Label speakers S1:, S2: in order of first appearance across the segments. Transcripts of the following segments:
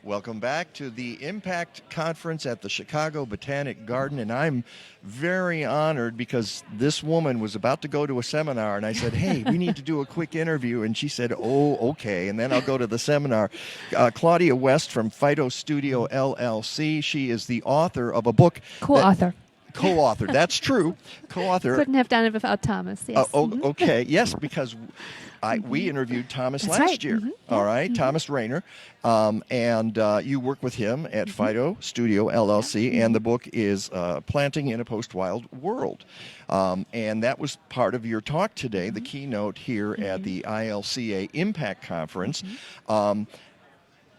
S1: Welcome back to the Impact Conference at the Chicago Botanic Garden, and I'm very honored because this woman was about to go to a seminar, and I said, hey, we need to do a quick interview, and she said, oh, okay, and then I'll go to the seminar. Claudia West from Phyto Studio, LLC. She is the author of a book. Co-author, that's true. Co-author.
S2: Couldn't have done it without Thomas, yes.
S1: Okay, yes, because we interviewed Thomas
S2: That's
S1: last
S2: right.
S1: year, all right, Thomas Rayner, and you work with him at Phyto Studio, LLC, and the book is Planting in a Post-Wild World. And that was part of your talk today, the keynote here at the ILCA Impact Conference. And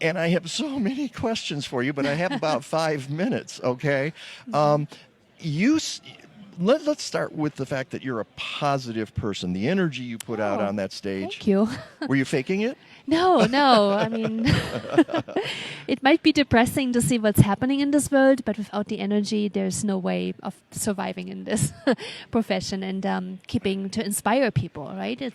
S1: I have so many questions for you, but I have about 5 minutes, okay? Let's start with the fact that you're a positive person. The energy you put out on that stage.
S2: Thank you.
S1: Were you faking it?
S2: No. I mean, it might be depressing to see what's happening in this world, but without the energy, there's no way of surviving in this profession and keeping to inspire people, right?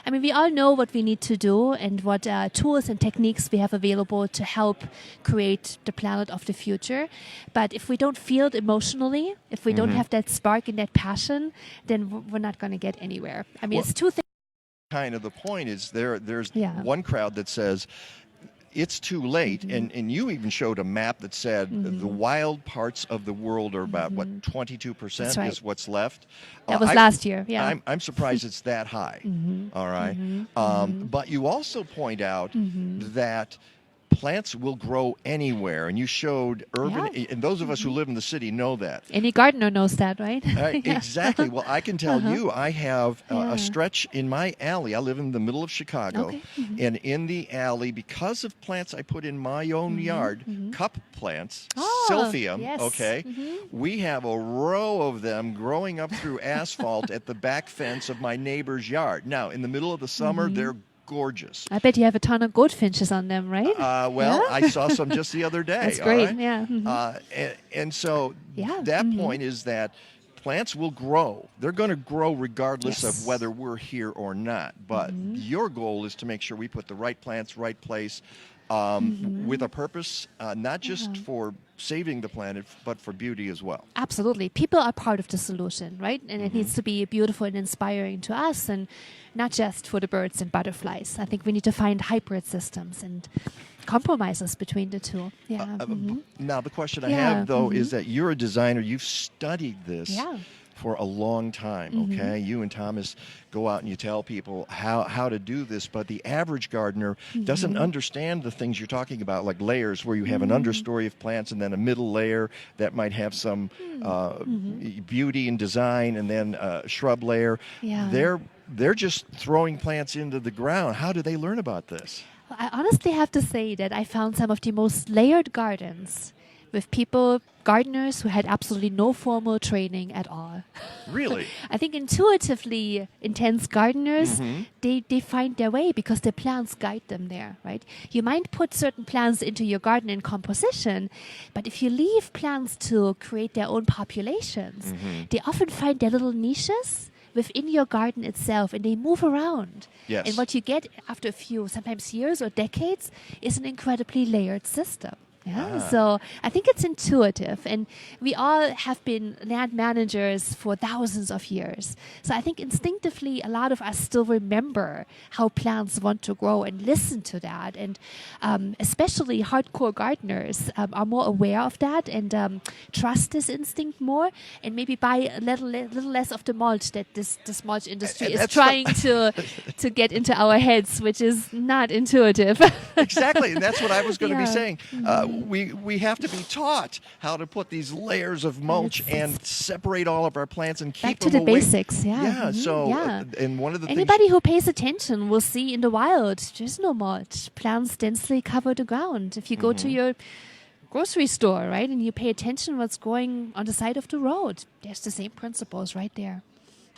S2: We all know what we need to do and what tools and techniques we have available to help create the planet of the future. But if we don't feel it emotionally, if we don't have that spark and that passion, then we're not going to get anywhere. It's two things.
S1: Kind of the point is there's one crowd that says it's too late, and you even showed a map that said the wild parts of the world are about 22% is what's left.
S2: That was last year.
S1: I'm surprised it's that high. All right, but you also point out that plants will grow anywhere, and you showed urban, and those of us who live in the city know that.
S2: Any gardener knows that, right?
S1: Exactly. Well, I can tell you, I have a stretch in my alley. I live in the middle of Chicago, and in the alley, because of plants I put in my own yard, cup plants, Silphium, we have a row of them growing up through asphalt at the back fence of my neighbor's yard. Now, in the middle of the summer, they're gorgeous.
S2: I bet you have a ton of goldfinches on them, right?
S1: I saw some just the other day.
S2: That's great,
S1: and so that point is that plants will grow. They're going to grow regardless of whether we're here or not. But your goal is to make sure we put the right plants, right place, with a purpose, not just for saving the planet, but for beauty as well.
S2: Absolutely. People are part of the solution, right? And it needs to be beautiful and inspiring to us, and not just for the birds and butterflies. I think we need to find hybrid systems and compromises between the two.
S1: Now, the question I have, though, is that you're a designer. You've studied this for a long time, okay? You and Thomas go out and you tell people how to do this, but the average gardener doesn't understand the things you're talking about, like layers where you have an understory of plants and then a middle layer that might have some beauty and design, and then a shrub layer. They're just throwing plants into the ground. How do they learn about this?
S2: Well, I honestly have to say that I found some of the most layered gardens with gardeners who had absolutely no formal training at all.
S1: Really?
S2: I think intuitively intense gardeners, they find their way because the plants guide them there, right? You might put certain plants into your garden in composition, but if you leave plants to create their own populations, they often find their little niches within your garden itself, and they move around.
S1: Yes.
S2: And what you get after a few, sometimes years or decades, is an incredibly layered system. So I think it's intuitive, and we all have been land managers for thousands of years. So I think instinctively a lot of us still remember how plants want to grow and listen to that, and especially hardcore gardeners are more aware of that and trust this instinct more, and maybe buy a little less of the mulch that this mulch industry is trying to get into our heads, which is not intuitive.
S1: Exactly, and that's what I was going to be saying. We have to be taught how to put these layers of mulch and separate all of our plants and keep
S2: back to
S1: them
S2: the
S1: away.
S2: basics.
S1: And one of the
S2: anybody who pays attention will see in the wild there's no mulch. Plants densely cover the ground. If you go to your grocery store, right, and you pay attention what's going on the side of the road, there's the same principles right there.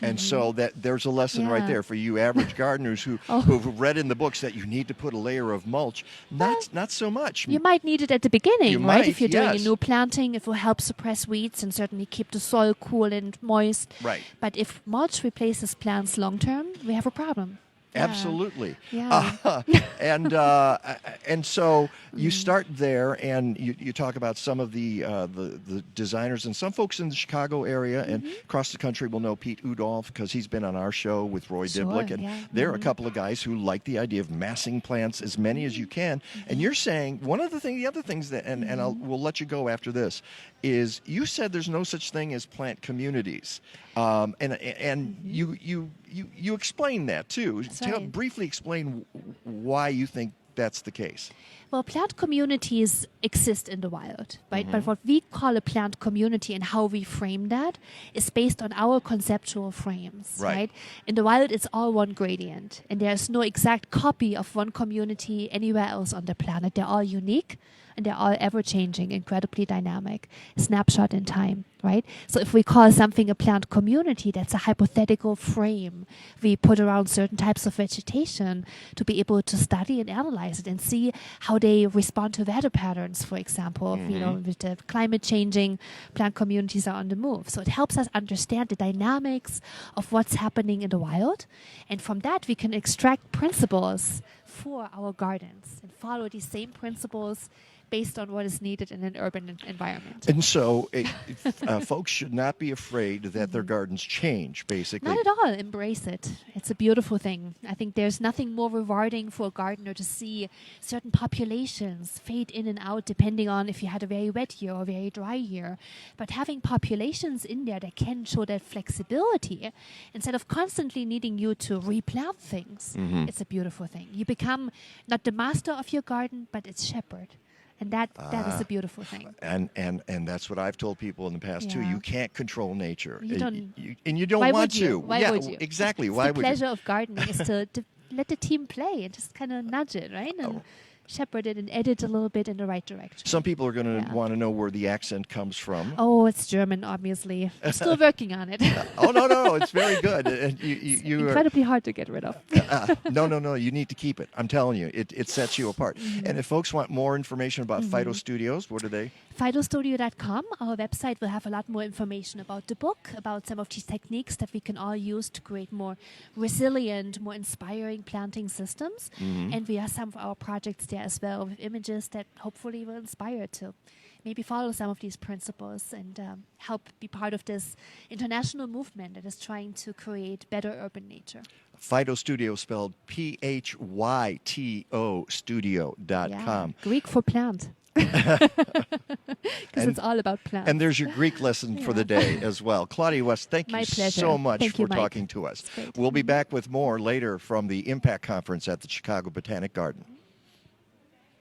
S1: And so that there's a lesson right there for you average gardeners who've read in the books that you need to put a layer of mulch. Not so much.
S2: You might need it at the beginning, right? If you're doing a
S1: yes.
S2: new planting, it will help suppress weeds and certainly keep the soil cool and moist.
S1: Right.
S2: But if mulch replaces plants long term, we have a problem.
S1: Absolutely.
S2: Yeah.
S1: And so you start there, and you talk about some of the designers, and some folks in the Chicago area and across the country will know Pete Udolph because he's been on our show with Roy Diblick, and there are a couple of guys who like the idea of massing plants, as many as you can. And you're saying the other things that, and we'll let you go after this, is you said there's no such thing as plant communities, and you explain that too. Briefly explain why you think that's the case.
S2: Well, plant communities exist in the wild, right? But what we call a plant community and how we frame that is based on our conceptual frames, right? In the wild, it's all one gradient, and there's no exact copy of one community anywhere else on the planet. They're all unique, and they're all ever-changing, incredibly dynamic, snapshot in time, right? So if we call something a plant community, that's a hypothetical frame we put around certain types of vegetation to be able to study and analyze it and see how they respond to weather patterns, for example. With the climate changing, plant communities are on the move. So it helps us understand the dynamics of what's happening in the wild. And from that, we can extract principles for our gardens and follow these same principles based on what is needed in an urban environment.
S1: And so folks should not be afraid that their gardens change, basically.
S2: Not at all. Embrace it. It's a beautiful thing. I think there's nothing more rewarding for a gardener to see certain populations fade in and out depending on if you had a very wet year or very dry year. But having populations in there that can show that flexibility instead of constantly needing you to replant things, it's a beautiful thing. You become not the master of your garden, but its shepherd. And that is a beautiful thing.
S1: And that's what I've told people in the past too. You can't control nature.
S2: You don't
S1: why
S2: want to.
S1: Why
S2: would you?
S1: Exactly.
S2: Why would you? The pleasure of gardening is to let the team play and just kind of nudge it, right? And shepherd it and edit a little bit in the right direction.
S1: Some people are going to want to know where the accent comes from.
S2: Oh, it's German, obviously. I'm still working on it.
S1: No, it's very good. It's
S2: incredibly hard to get rid of.
S1: No, you need to keep it. I'm telling you, it sets you apart. And if folks want more information about Phyto Studios, what are they?
S2: Phytostudio.com, our website, will have a lot more information about the book, about some of these techniques that we can all use to create more resilient, more inspiring planting systems. And we have some of our projects there as well with images that hopefully will inspire to maybe follow some of these principles and help be part of this international movement that is trying to create better urban nature.
S1: Phyto Studio, spelled Pyto studio.com.
S2: Greek for plant. Because it's all about plants.
S1: And there's your Greek lesson for the day as well. Claudia West, thank you so much for talking to us. We'll be back with more later from the Impact Conference at the Chicago Botanic Garden.